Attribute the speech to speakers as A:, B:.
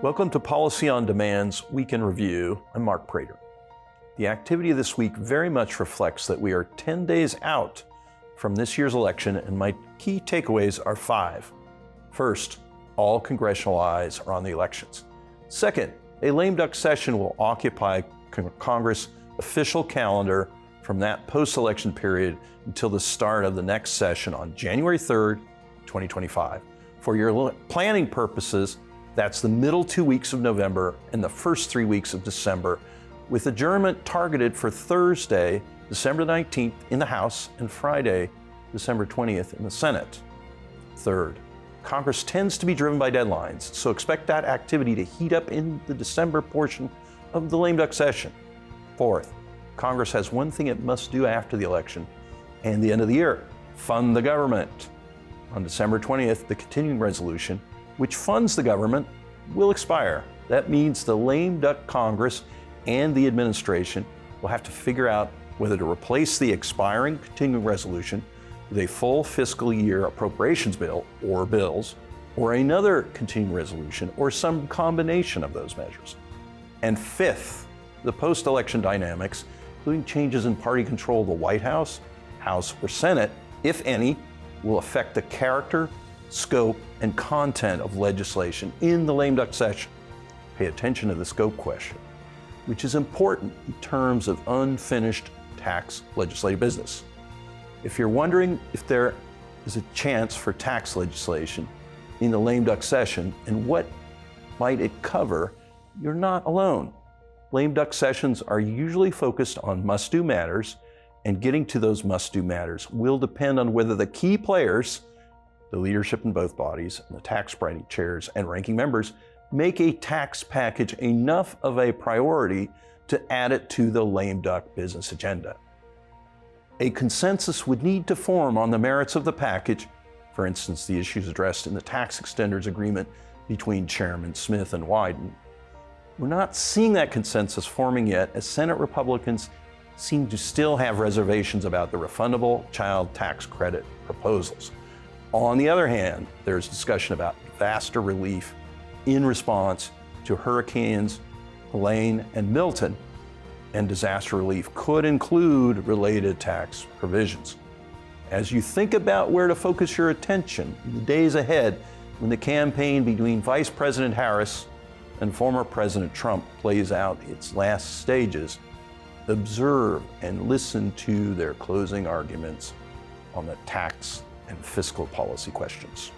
A: Welcome to Policy on Demand's Week in Review. I'm Mark Prater. The activity of this week very much reflects that we are 10 days out from this year's election, and my key takeaways are 5. First, all congressional eyes are on the elections. Second, a lame duck session will occupy Congress' official calendar from that post-election period until the start of the next session on January 3rd, 2025. For your planning purposes, that's the middle 2 weeks of November and the first 3 weeks of December, with adjournment targeted for Thursday, December 19th in the House and Friday, December 20th in the Senate. Third, Congress tends to be driven by deadlines, so expect that activity to heat up in the December portion of the lame duck session. Fourth, Congress has one thing it must do after the election and the end of the year: fund the government. On December 20th, the continuing resolution, which funds the government, will expire. That means the lame duck Congress and the administration will have to figure out whether to replace the expiring continuing resolution with a full fiscal year appropriations bill or bills, or another continuing resolution, or some combination of those measures. And fifth, the post-election dynamics, including changes in party control of the White House, House, or Senate, if any, will affect the character, scope, and content of legislation in the lame duck session. Pay attention to the scope question, which is important in terms of unfinished tax legislative business. If you're wondering if there is a chance for tax legislation in the lame duck session and what might it cover, you're not alone. Lame duck sessions are usually focused on must-do matters, and getting to those must-do matters will depend on whether the key players, the leadership in both bodies, and the tax writing chairs and ranking members, make a tax package enough of a priority to add it to the lame duck business agenda. A consensus would need to form on the merits of the package, for instance, the issues addressed in the tax extenders agreement between Chairman Smith and Wyden. We're not seeing that consensus forming yet, as Senate Republicans seem to still have reservations about the refundable child tax credit proposals. On the other hand, there's discussion about disaster relief in response to Hurricanes Helene and Milton, and disaster relief could include related tax provisions. As you think about where to focus your attention in the days ahead, when the campaign between Vice President Harris and former President Trump plays out its last stages, observe and listen to their closing arguments on the tax and fiscal policy questions.